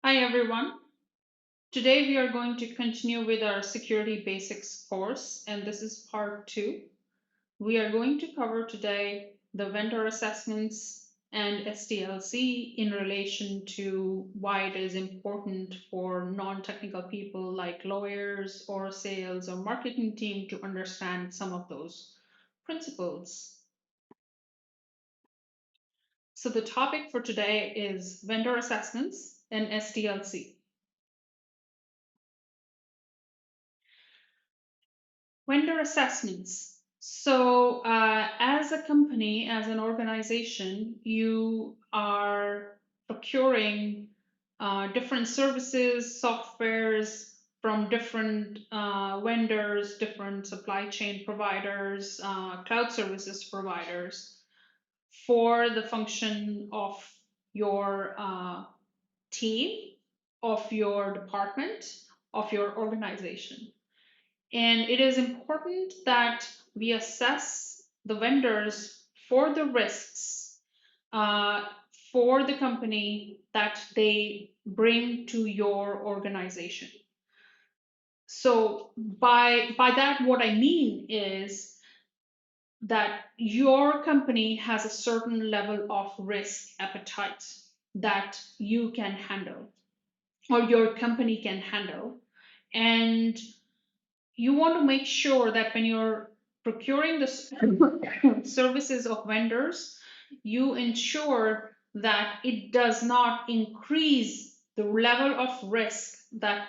Hi everyone. Today we are going to continue with our security basics course, and this is part 2. We are going to cover today the vendor assessments and SDLC in relation to why it is important for non-technical people like lawyers or sales or marketing team to understand some of those principles. So the topic for today is vendor assessments and SDLC. Vendor assessments. So, as a company, as an organization, you are procuring different services, softwares from different vendors, different supply chain providers, cloud services providers for the function of your team, of your department, of your organization. And it is important that we assess the vendors for the risks uh, for the company that they bring to your organization. So by that, what I mean is that your company has a certain level of risk appetite that you can handle or your company can handle. And you want to make sure that when you're procuring the services of vendors, you ensure that it does not increase the level of risk that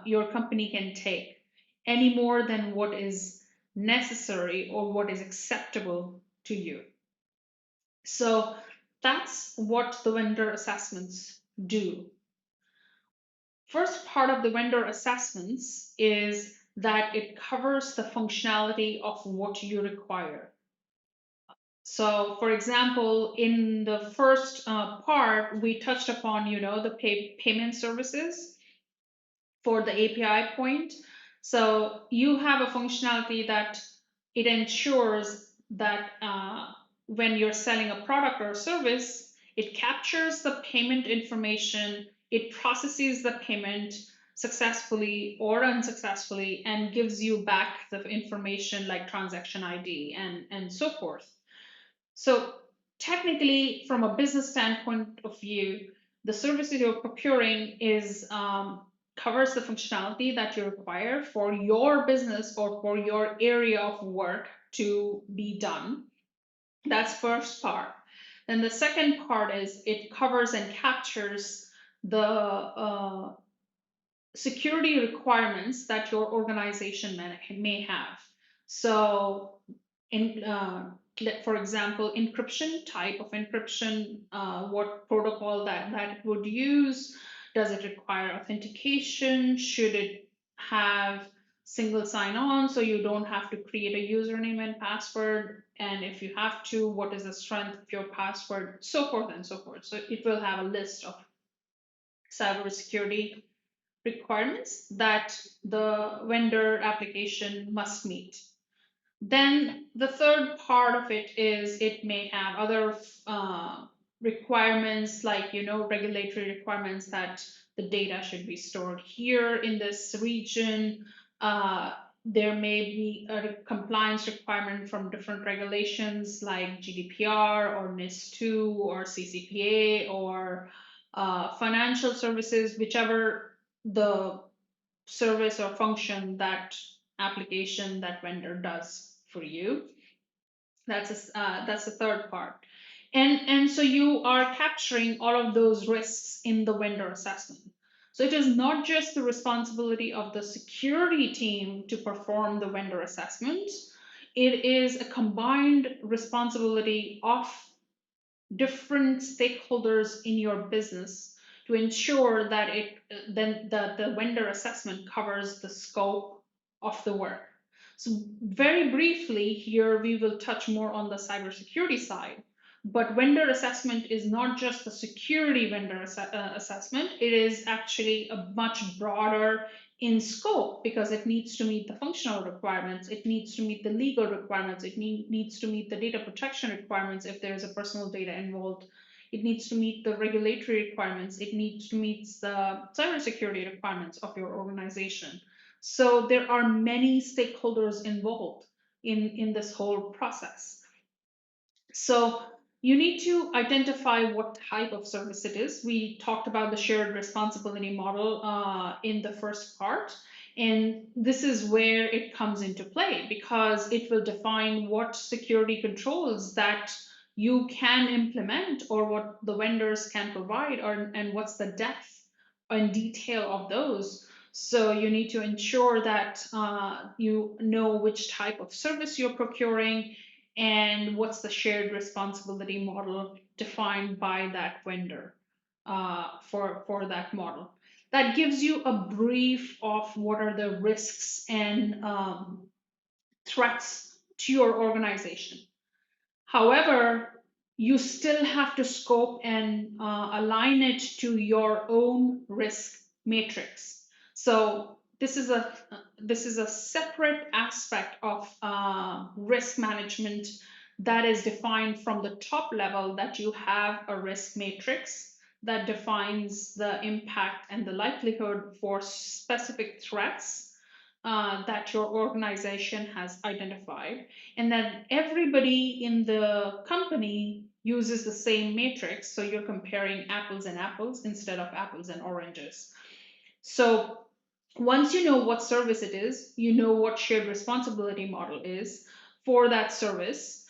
your company can take any more than what is necessary or what is acceptable to you. So that's what the vendor assessments do. First part of the vendor assessments is that it covers the functionality of what you require. So, for example, in the first part, we touched upon, the payment services for the API point. So you have a functionality that it ensures that when you're selling a product or a service, it captures the payment information, it processes the payment successfully or unsuccessfully, and gives you back the information like transaction ID and so forth. So technically, from a business standpoint of view, the services you're procuring is covers the functionality that you require for your business or for your area of work to be done. That's first part. Then the second part is it covers and captures the security requirements that your organization may have. So, in for example, encryption, type of encryption, what protocol that it would use, does it require authentication, should it have single sign-on so you don't have to create a username and password, and if you have to, what is the strength of your password, so forth and so forth. So it will have a list of cybersecurity requirements that the vendor application must meet. Then the third part of it is it may have other requirements like regulatory requirements that the data should be stored here in this region. There may be a compliance requirement from different regulations like GDPR or NIS2 or CCPA or financial services, whichever the service or function that application that vendor does for you. That's the third part. And so you are capturing all of those risks in the vendor assessment. So it is not just the responsibility of the security team to perform the vendor assessment. It is a combined responsibility of different stakeholders in your business to ensure that the vendor assessment covers the scope of the work. So very briefly here, we will touch more on the cybersecurity side. But vendor assessment is not just the security vendor assessment. It is actually a much broader in scope because it needs to meet the functional requirements, it needs to meet the legal requirements, it needs to meet the data protection requirements if there is a personal data involved it needs to meet the regulatory requirements, it needs to meet the cybersecurity requirements of your organization. So there are many stakeholders involved in this whole process. So you need to identify what type of service it is. We talked about the shared responsibility model in the first part. And this is where it comes into play because it will define what security controls that you can implement or what the vendors can provide, or, and what's the depth and detail of those. So you need to ensure that you know which type of service you're procuring and what's the shared responsibility model defined by that vendor for that model. That gives you a brief of what are the risks and threats to your organization. However, you still have to scope and align it to your own risk matrix. So this is a separate aspect of risk management that is defined from the top level, that you have a risk matrix that defines the impact and the likelihood for specific threats that your organization has identified, and then everybody in the company uses the same matrix, so you're comparing apples and apples instead of apples and oranges. So once you know what service it is, you know what shared responsibility model is for that service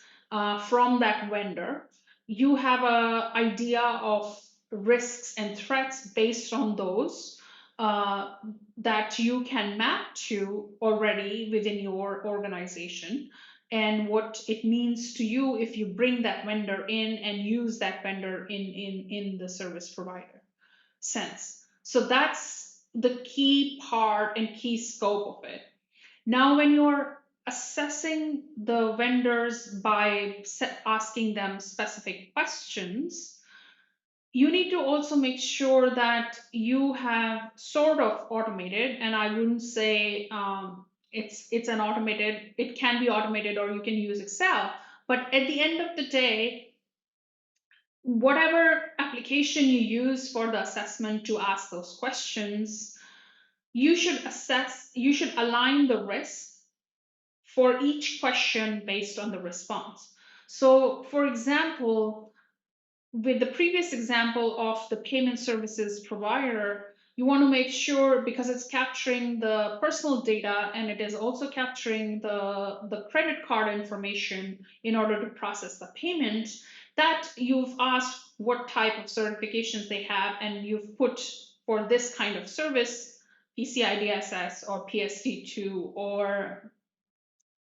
from that vendor. You have a idea of risks and threats based on those uh, that you can map to already within your organization, and what it means to you if you bring that vendor in and use that vendor in the service provider sense. So that's the key part and key scope of it. Now, when you're assessing the vendors by asking them specific questions, you need to also make sure that you have sort of automated, and I wouldn't say it's an automated, it can be automated or you can use Excel, but at the end of the day, whatever application you use for the assessment to ask those questions, you should align the risk for each question based on the response. So, for example, with the previous example of the payment services provider, you want to make sure, because it's capturing the personal data and it is also capturing the credit card information in order to process the payment, that you've asked what type of certifications they have, and you've put for this kind of service PCI DSS or PSD2 or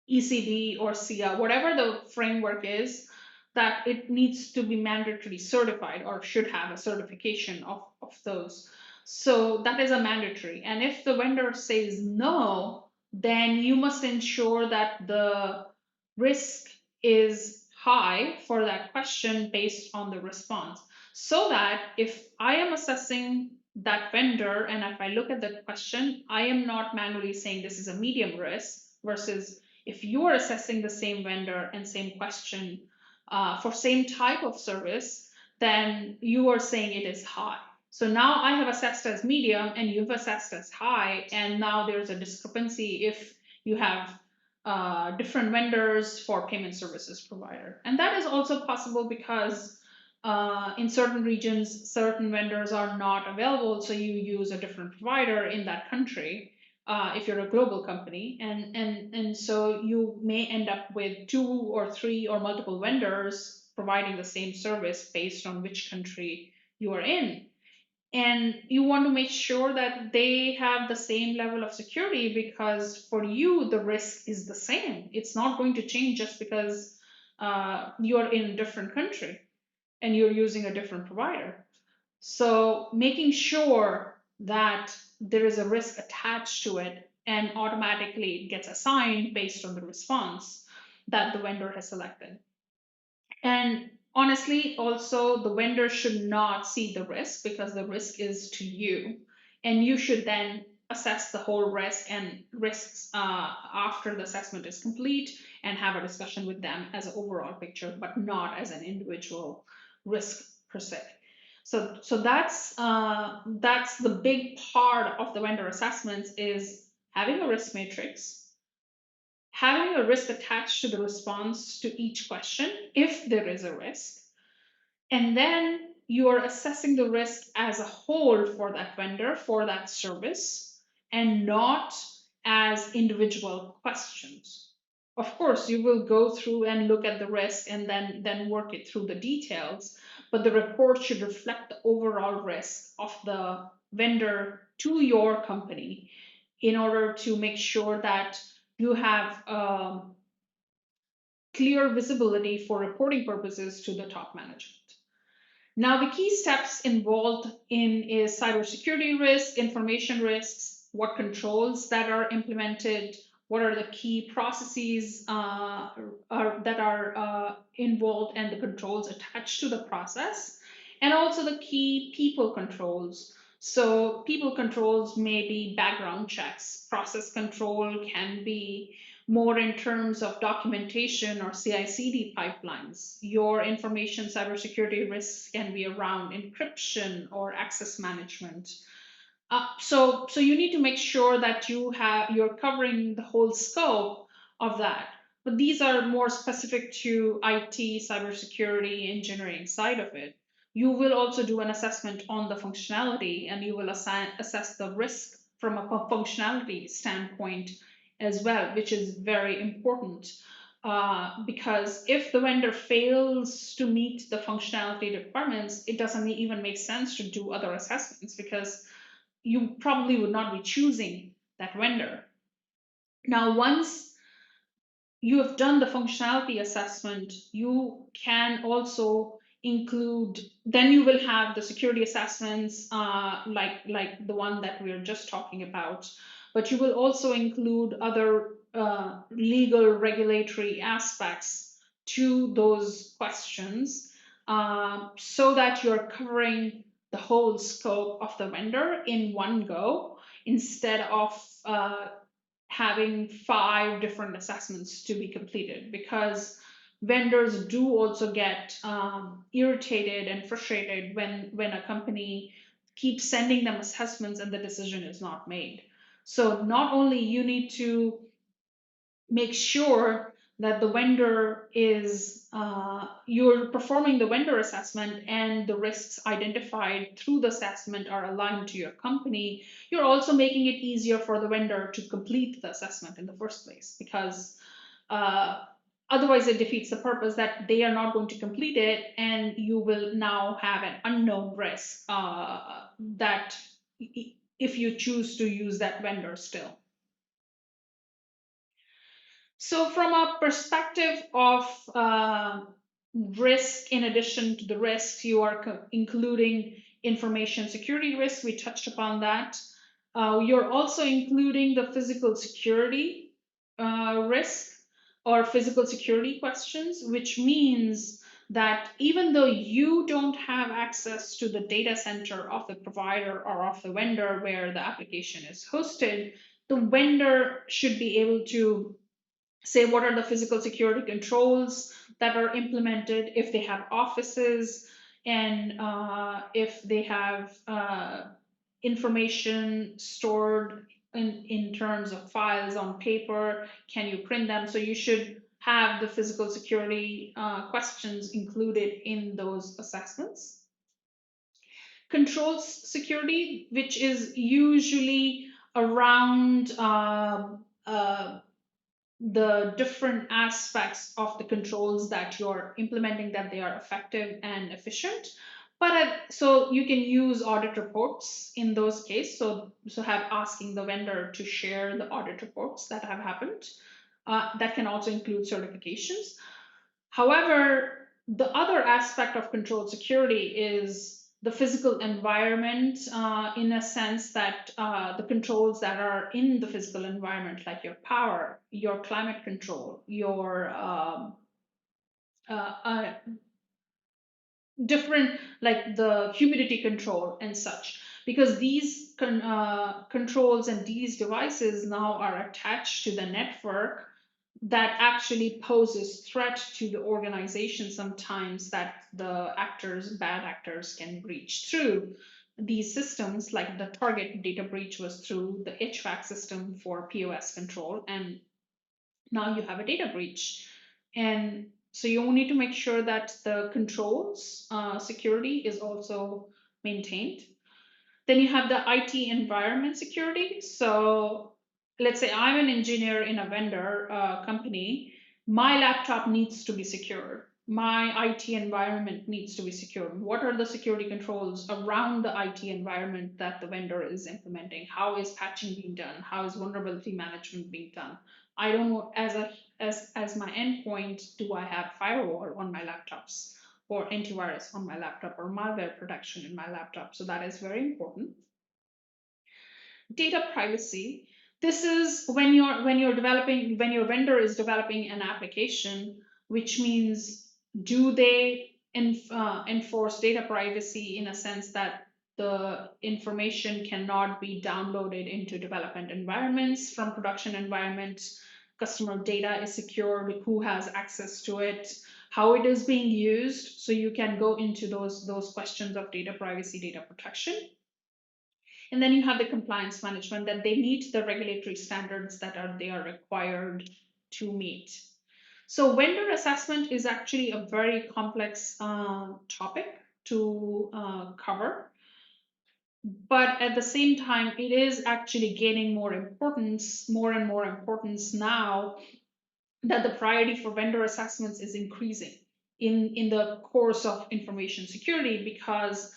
ECD or SIA, whatever the framework is, that it needs to be mandatorily certified or should have a certification of those. So that is a mandatory. And if the vendor says no, then you must ensure that the risk is high for that question based on the response. So that if I am assessing that vendor and if I look at the question, I am not manually saying this is a medium risk, versus if you are assessing the same vendor and same question for same type of service, then you are saying it is high. So now I have assessed as medium and you've assessed as high, and now there's a discrepancy if you have different vendors for payment services provider. And that is also possible because in certain regions, certain vendors are not available, so you use a different provider in that country if you're a global company, and so you may end up with 2 or 3 or multiple vendors providing the same service based on which country you are in. And you want to make sure that they have the same level of security, because for you the risk is the same. It's not going to change just because you're in a different country and you're using a different provider. So making sure that there is a risk attached to it and automatically it gets assigned based on the response that the vendor has selected. And honestly, also the vendor should not see the risk, because the risk is to you. And you should then assess the whole risk and risks after the assessment is complete, and have a discussion with them as an overall picture, but not as an individual risk per se. So that's the big part of the vendor assessments is having a risk matrix, having a risk attached to the response to each question if there is a risk, and then you are assessing the risk as a whole for that vendor, for that service, and not as individual questions. Of course, you will go through and look at the risk and then work it through the details, but the report should reflect the overall risk of the vendor to your company in order to make sure that you have clear visibility for reporting purposes to the top management. Now, the key steps involved in is cybersecurity risk, information risks, what controls that are implemented, what are the key processes that are involved, and the controls attached to the process, and also the key people controls. So people controls may be background checks. Process control can be more in terms of documentation or CI/CD pipelines. Your information cybersecurity risks can be around encryption or access management. So you need to make sure that you're covering the whole scope of that. But these are more specific to IT, cybersecurity, engineering side of it. You will also do an assessment on the functionality, and you will assess the risk from a functionality standpoint as well, which is very important. Because if the vendor fails to meet the functionality requirements, it doesn't even make sense to do other assessments because you probably would not be choosing that vendor. Now, once you have done the functionality assessment, you can also include, then you will have the security assessments like the one that we're just talking about, but you will also include other legal regulatory aspects to those questions, so that you're covering the whole scope of the vendor in one go instead of having 5 different assessments to be completed, because vendors do also get irritated and frustrated when a company keeps sending them assessments and the decision is not made. So not only you need to make sure that the vendor is you're performing the vendor assessment and the risks identified through the assessment are aligned to your company, you're also making it easier for the vendor to complete the assessment in the first place, because uh, otherwise it defeats the purpose that they are not going to complete it, and you will now have an unknown risk that if you choose to use that vendor still. So, from a perspective of risk, in addition to the risks, you are including information security risk. We touched upon that. You're also including the physical security risk or physical security questions, which means that even though you don't have access to the data center of the provider or of the vendor where the application is hosted, the vendor should be able to say what are the physical security controls that are implemented, if they have offices, and if they have information stored in terms of files on paper, can you print them? So you should have the physical security questions included in those assessments. Controls security, which is usually around the different aspects of the controls that you're implementing, that they are effective and efficient. But so you can use audit reports in those cases. So have asking the vendor to share the audit reports that have happened. That can also include certifications. However, the other aspect of controlled security is the physical environment, in a sense that the controls that are in the physical environment, like your power, your climate control, your uh, uh, different, like the humidity control and such, because these controls and these devices now are attached to the network that actually poses threat to the organization sometimes, that the bad actors can breach through these systems. Like the target data breach was through the HVAC system for POS control, and now you have a data breach. And so you need to make sure that the controls security is also maintained. Then you have the IT environment security. So let's say I'm an engineer in a vendor company. My laptop needs to be secure. My IT environment needs to be secure. What are the security controls around the IT environment that the vendor is implementing? How is patching being done? How is vulnerability management being done? I don't know, as my endpoint, do I have firewall on my laptops, or antivirus on my laptop, or malware protection in my laptop? So that is very important. Data privacy. This is when your vendor is developing an application, which means, do they enforce data privacy in a sense that the information cannot be downloaded into development environments from production environments? Customer data is secured, who has access to it, how it is being used. So you can go into those questions of data privacy, data protection. And then you have the compliance management, that they meet the regulatory standards that they are required to meet. So vendor assessment is actually a very complex topic to cover, but at the same time, it is actually gaining more importance, more and more importance now, that the priority for vendor assessments is increasing in the course of information security, because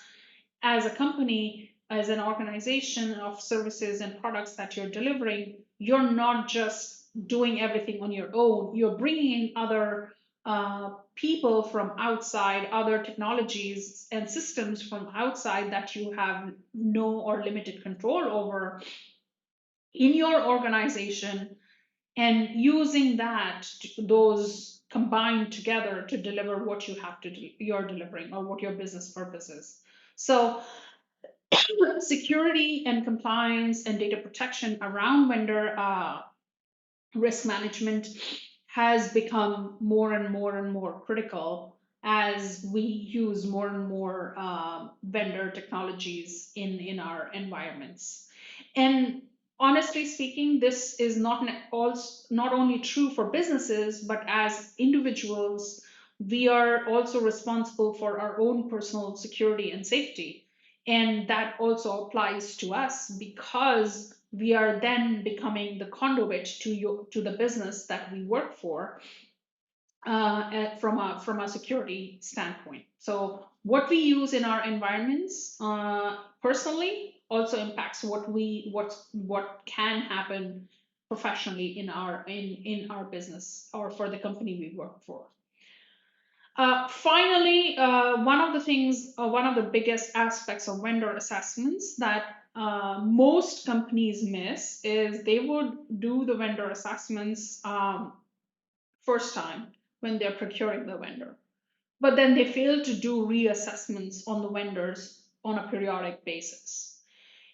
as a company, as an organization of services and products that you're delivering, you're not just doing everything on your own. You're bringing in other people from outside, other technologies and systems from outside that you have no or limited control over in your organization, and using those combined together to deliver what you're delivering, or what your business purpose is. So security and compliance and data protection around vendor risk management has become more and more and more critical as we use more and more vendor technologies in our environments. And honestly speaking, this is not only true for businesses, but as individuals, we are also responsible for our own personal security and safety. And that also applies to us, because we are then becoming the conduit to the business that we work for, from a security standpoint. So what we use in our environments personally also impacts what can happen professionally in our business, or for the company we work for. Finally, one of the biggest aspects of vendor assessments that most companies miss is they would do the vendor assessments first time when they're procuring the vendor, but then they fail to do reassessments on the vendors on a periodic basis.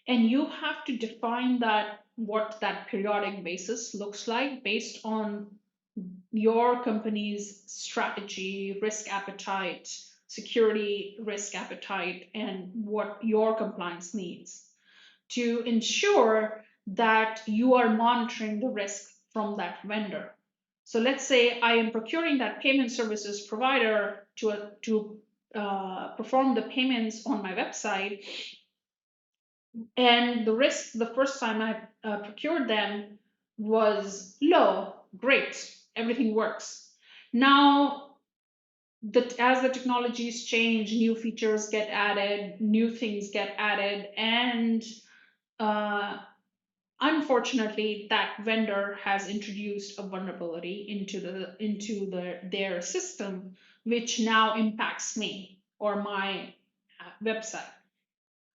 And you have to define what that periodic basis looks like based on your company's strategy, risk appetite, security risk appetite, and what your compliance needs, to ensure that you are monitoring the risk from that vendor. So let's say I am procuring that payment services provider to perform the payments on my website, and the risk the first time I procured them was low. Great, everything works. Now, as the technologies change, new features get added, new things get added, and uh, unfortunately, that vendor has introduced a vulnerability into their system, which now impacts me or my website.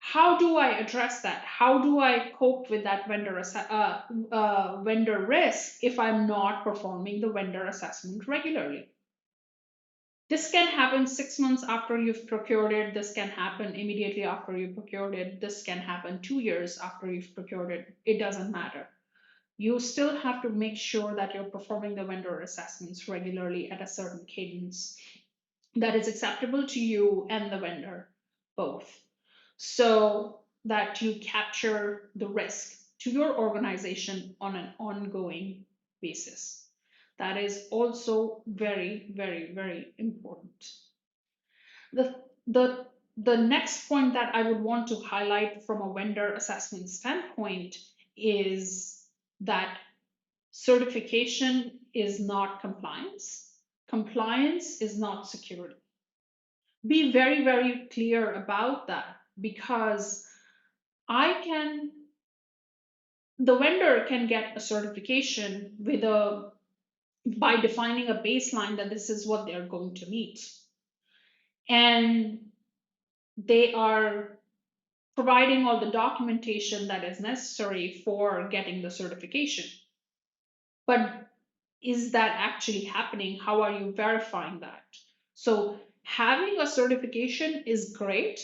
How do I address that? How do I cope with that vendor risk if I'm not performing the vendor assessment regularly? This can happen 6 months after you've procured it. This can happen immediately after you procured it. This can happen 2 years after you've procured it. It doesn't matter. You still have to make sure that you're performing the vendor assessments regularly at a certain cadence that is acceptable to you and the vendor both, so that you capture the risk to your organization on an ongoing basis. That is also very, very, very important. The, the, the next point that I would want to highlight from a vendor assessment standpoint is that certification is not compliance. Compliance is not security. Be very, very clear about that, because I can, the vendor can get a certification with a, by defining a baseline that this is what they're going to meet. And they are providing all the documentation that is necessary for getting the certification. But is that actually happening? How are you verifying that? So having a certification is great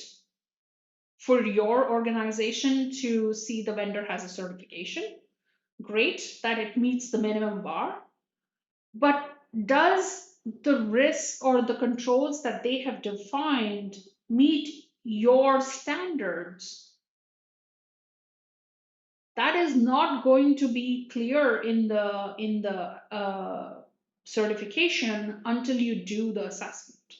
for your organization to see the vendor has a certification. Great that it meets the minimum bar. But does the risk or the controls that they have defined meet your standards? That is not going to be clear in the certification until you do the assessment,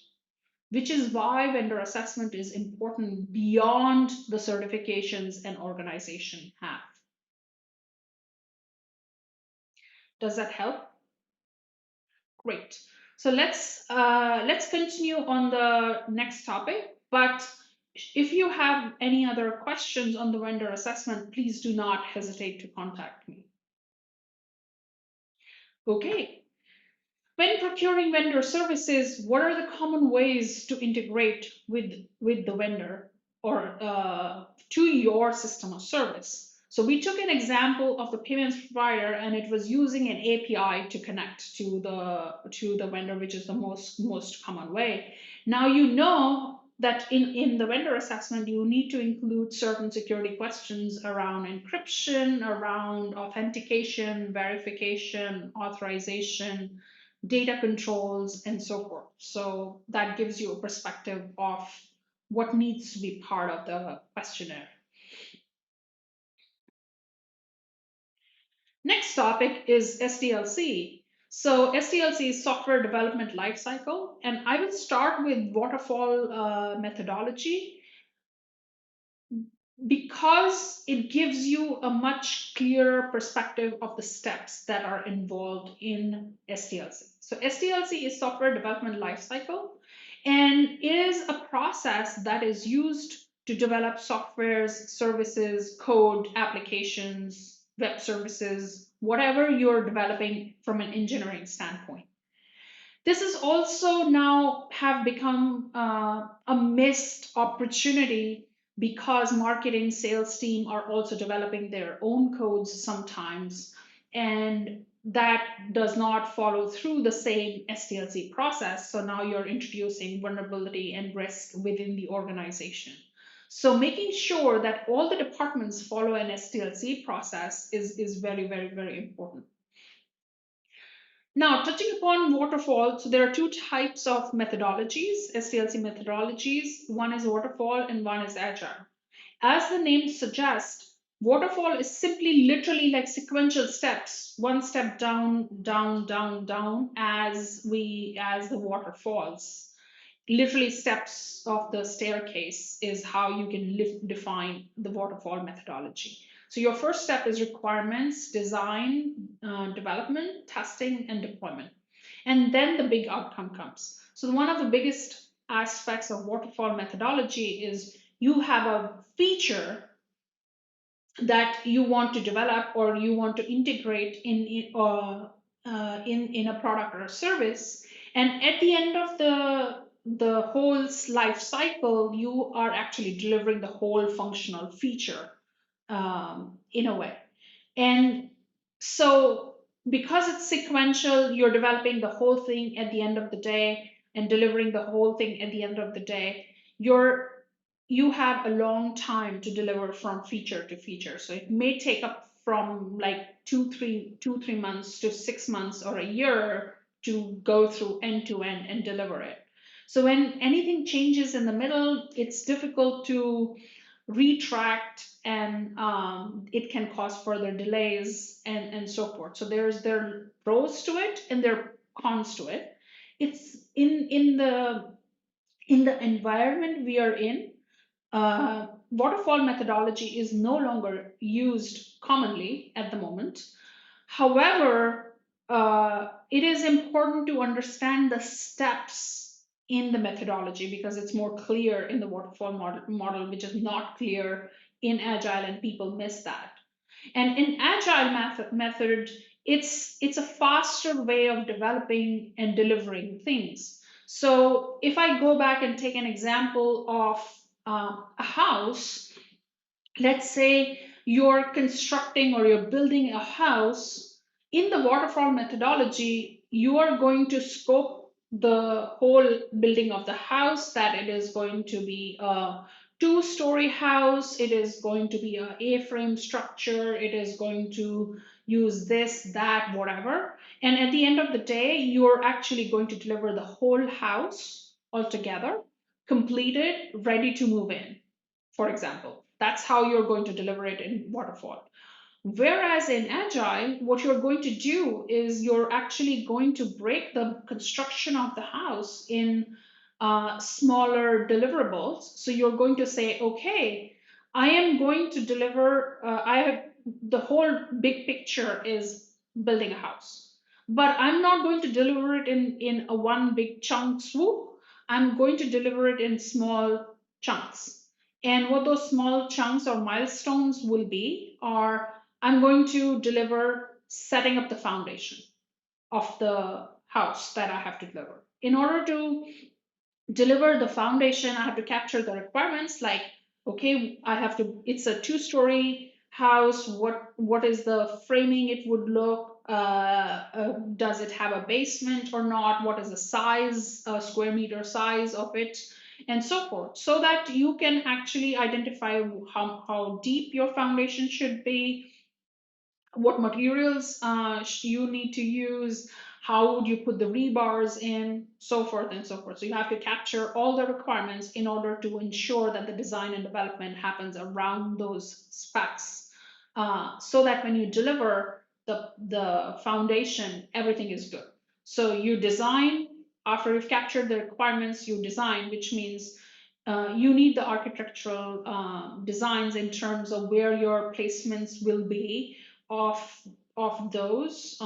which is why vendor assessment is important beyond the certifications an organization have. Does that help? Great. So let's continue on the next topic. But if you have any other questions on the vendor assessment, please do not hesitate to contact me. Okay. When procuring vendor services, what are the common ways to integrate with the vendor or to your system of service? So we took an example of the payments provider, and it was using an API to connect to the vendor, which is the most common way. Now you know that in the vendor assessment, you need to include certain security questions around encryption, around authentication, verification, authorization, data controls, and so forth. So that gives you a perspective of what needs to be part of the questionnaire. Next topic is SDLC. So SDLC is software development lifecycle, and I will start with waterfall methodology because it gives you a much clearer perspective of the steps that are involved in SDLC. So SDLC is software development lifecycle, and is a process that is used to develop softwares, services, code, applications, web services, whatever you're developing from an engineering standpoint. This is also now have become a missed opportunity because marketing sales team are also developing their own codes sometimes, and that does not follow through the same SDLC process. So now you're introducing vulnerability and risk within the organization. So making sure that all the departments follow an SDLC process is very, very, very important. Now, touching upon waterfall, so there are two types of methodologies, SDLC methodologies. One is waterfall and one is agile. As the name suggests, waterfall is simply literally like sequential steps, one step down, down, down, down as the water falls. Literally steps of the staircase is how you can define the waterfall methodology. So your first step is requirements, design, development, testing, and deployment. And then the big outcome comes. So one of the biggest aspects of waterfall methodology is you have a feature that you want to develop or you want to integrate in a product or a service, and at the end of the whole life cycle, you are actually delivering the whole functional feature in a way. And so because it's sequential, you're developing the whole thing at the end of the day and delivering the whole thing at the end of the day. You have a long time to deliver from feature to feature. So it may take up from like 2 3 months to 6 months or a year to go through end to end and deliver it. So when anything changes in the middle, it's difficult to retract, and it can cause further delays and so forth. So there are pros to it and there are cons to it. It's in the environment we are in. Waterfall methodology is no longer used commonly at the moment. However, it is important to understand the steps in the methodology because it's more clear in the waterfall model, which is not clear in Agile, and people miss that. And in Agile method, it's a faster way of developing and delivering things. So if I go back and take an example of a house, let's say you're constructing or you're building a house. In the waterfall methodology, you are going to scope the whole building of the house, that it is going to be a two-story house, it is going to be a A-frame structure, it is going to use this, that, whatever. And at the end of the day, you're actually going to deliver the whole house altogether, completed, ready to move in, for example. That's how you're going to deliver it in waterfall. Whereas in Agile, what you're going to do is you're actually going to break the construction of the house in smaller deliverables. So you're going to say, okay, I am going to deliver, I have the whole big picture is building a house, but I'm not going to deliver it in a one big chunk swoop. I'm going to deliver it in small chunks. And what those small chunks or milestones will be are, I'm going to deliver setting up the foundation of the house that I have to deliver. In order to deliver the foundation, I have to capture the requirements like, okay, I have to, it's a two-story house. What is the framing it would look? Does it have a basement or not? What is the size, square meter size of it? And so forth, so that you can actually identify how deep your foundation should be, what materials you need to use, how would you put the rebars in, so forth and so forth. So you have to capture all the requirements in order to ensure that the design and development happens around those specs, so that when you deliver the foundation, everything is good. So you design, after you've captured the requirements, you design, which means you need the architectural designs in terms of where your placements will be of those,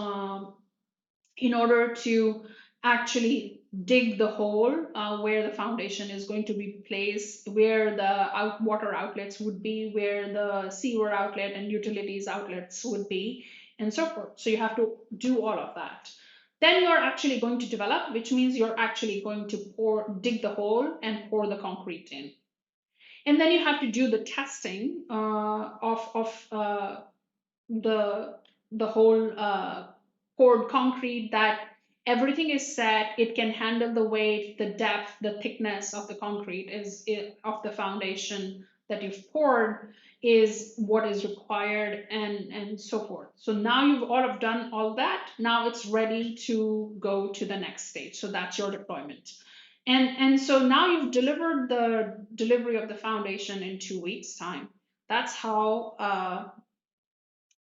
in order to actually dig the hole where the foundation is going to be placed, where the water outlets would be, where the sewer outlet and utilities outlets would be, and so forth. So you have to do all of that. Then you're actually going to develop, which means you're actually going to dig the hole and pour the concrete in. And then you have to do the testing of the whole poured concrete, that everything is set, it can handle the weight, the depth, the thickness of the concrete of the foundation that you've poured is what is required, and so forth. So now you've all have done all that, now it's ready to go to the next stage. So that's your deployment. And so now you've delivered the delivery of the foundation in 2 weeks time. That's how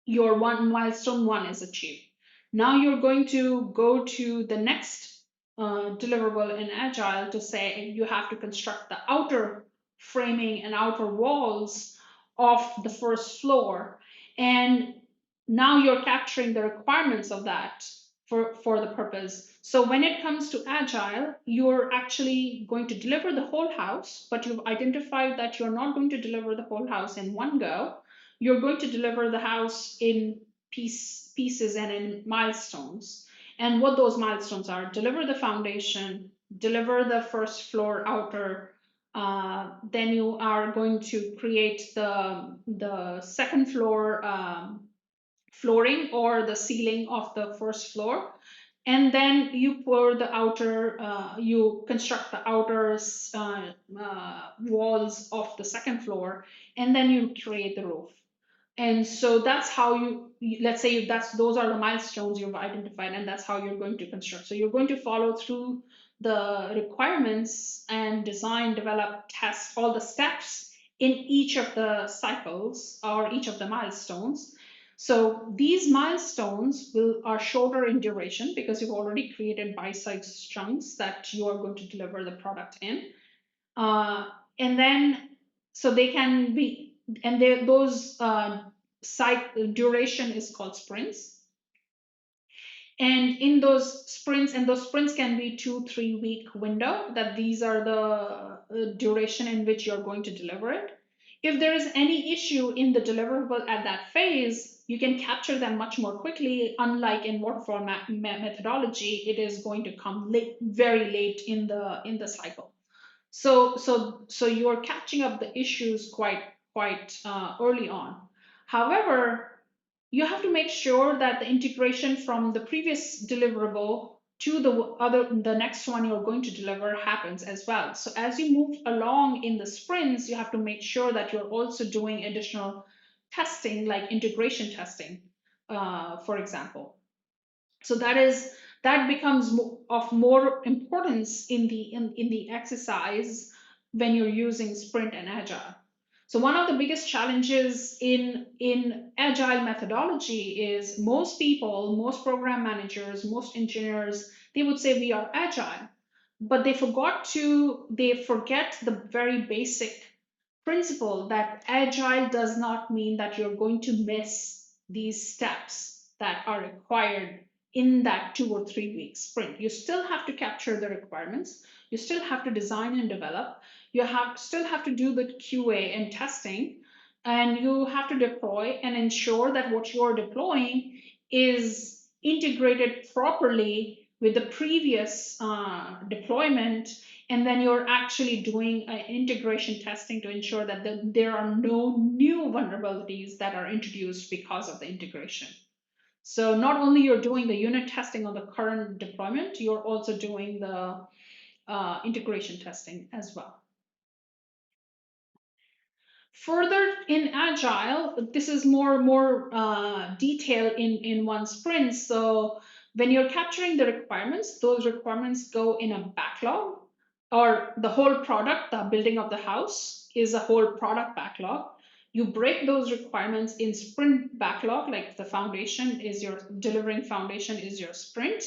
your milestone one is achieved. Now you're going to go to the next deliverable in Agile to say you have to construct the outer framing and outer walls of the first floor. And now you're capturing the requirements of that for the purpose. So when it comes to Agile, you're actually going to deliver the whole house, but you've identified that you're not going to deliver the whole house in one go. You're going to deliver the house in pieces and in milestones. And what those milestones are: deliver the foundation, deliver the first floor outer, then you are going to create the second floor flooring or the ceiling of the first floor, and then you pour the outer, you construct the outer walls of the second floor, and then you create the roof. And so that's how let's say that's those are the milestones you've identified, and that's how you're going to construct. So you're going to follow through the requirements and design, develop, test all the steps in each of the cycles or each of the milestones. So these milestones are shorter in duration because you've already created bite-sized chunks that you are going to deliver the product in. uh, and then so they can be, and those duration is called sprints. And in those sprints can be 2-3 week window, that these are the duration in which you're going to deliver it. If there is any issue in the deliverable at that phase, you can capture them much more quickly. Unlike in waterfall methodology, it is going to come late, very late in the cycle. So you're catching up the issues quite early on. However, you have to make sure that the integration from the previous deliverable to the next one you're going to deliver happens as well. So as you move along in the sprints, you have to make sure that you're also doing additional testing, like integration testing, for example. So that becomes of more importance in the exercise when you're using sprint and agile. So one of the biggest challenges in agile methodology is most program managers, most engineers, they would say we are agile, but they forget the very basic principle that agile does not mean that you're going to miss these steps that are required in that 2 or 3 week sprint. You still have to capture the requirements, you still have to design and develop, still have to do the QA and testing, and you have to deploy and ensure that what you're deploying is integrated properly with the previous deployment. And then you're actually doing integration testing to ensure that there are no new vulnerabilities that are introduced because of the integration. So not only you're doing the unit testing on the current deployment, you're also doing the integration testing as well. Further in agile, this is more detail in one sprint. So when you're capturing the requirements, those requirements go in a backlog, or the whole product, the building of the house is a whole product backlog. You break those requirements in sprint backlog, like the foundation is your delivering foundation is your sprint.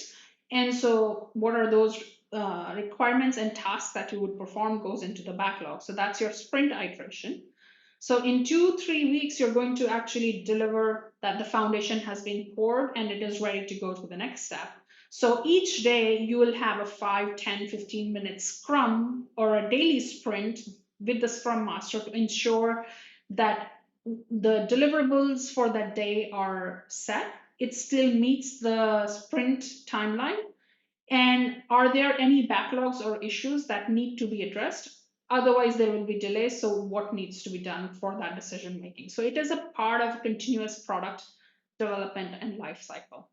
And so what are those requirements and tasks that you would perform goes into the backlog. So that's your sprint iteration. So in 2-3 weeks, you're going to actually deliver that the foundation has been poured and it is ready to go to the next step. So each day you will have a 5, 10, 15-minute scrum or a daily sprint with the scrum master to ensure that the deliverables for that day are set. It still meets the sprint timeline, and are there any backlogs or issues that need to be addressed? Otherwise, there will be delays. So, what needs to be done for that decision making? So, it is a part of continuous product development and life cycle.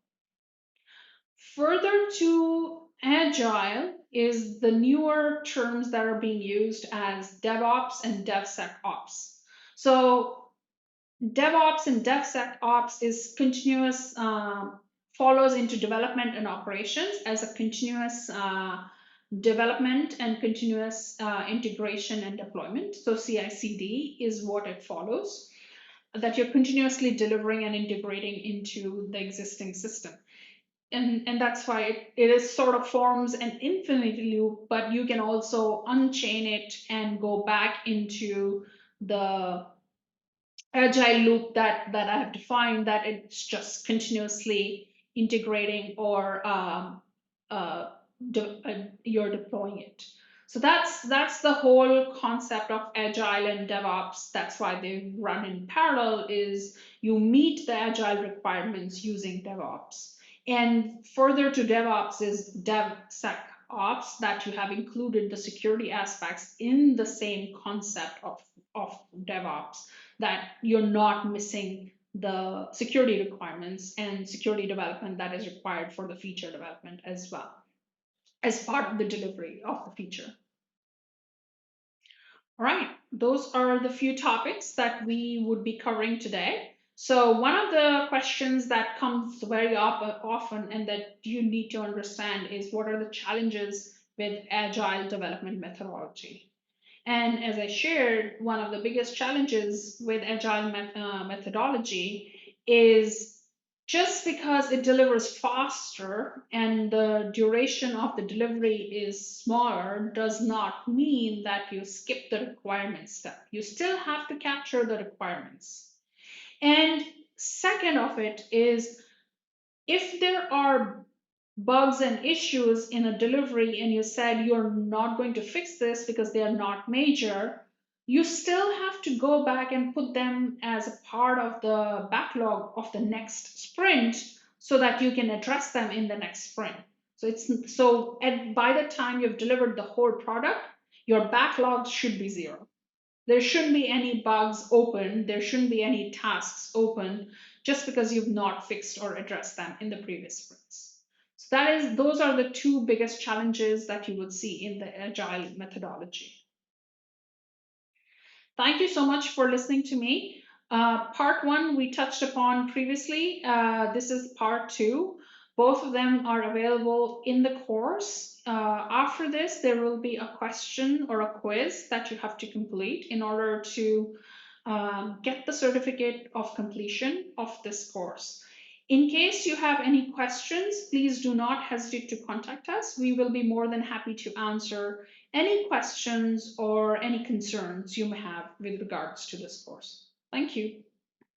Further to agile is the newer terms that are being used as DevOps and DevSecOps. So, DevOps and DevSecOps is continuous, follows into development and operations as a continuous development and continuous integration and deployment. So CI/CD is what it follows, that you're continuously delivering and integrating into the existing system. And that's why it is sort of forms an infinity loop, but you can also unchain it and go back into the agile loop that I have defined, that it's just continuously integrating or you're deploying it. So that's the whole concept of agile and DevOps. That's why they run in parallel. Is you meet the agile requirements using DevOps, and further to DevOps is DevSecOps, that you have included the security aspects in the same concept of DevOps, that you're not missing the security requirements and security development that is required for the feature development as well, as part of the delivery of the feature. All right, those are the few topics that we would be covering today. So one of the questions that comes very often and that you need to understand is what are the challenges with agile development methodology? And as I shared, one of the biggest challenges with agile methodology is just because it delivers faster and the duration of the delivery is smaller does not mean that you skip the requirement step. You still have to capture the requirements. And second of it is if there are bugs and issues in a delivery and you said you're not going to fix this because they are not major, you still have to go back and put them as a part of the backlog of the next sprint so that you can address them in the next sprint. By the time you've delivered the whole product, your backlog should be zero. There shouldn't be any bugs open, there shouldn't be any tasks open just because you've not fixed or addressed them in the previous sprints. So those are the two biggest challenges that you would see in the agile methodology. Thank you so much for listening to me. Part one we touched upon previously. This is part two. Both of them are available in the course. After this, there will be a question or a quiz that you have to complete in order to get the certificate of completion of this course. In case you have any questions, please do not hesitate to contact us. We will be more than happy to answer any questions or any concerns you may have with regards to this course. Thank you.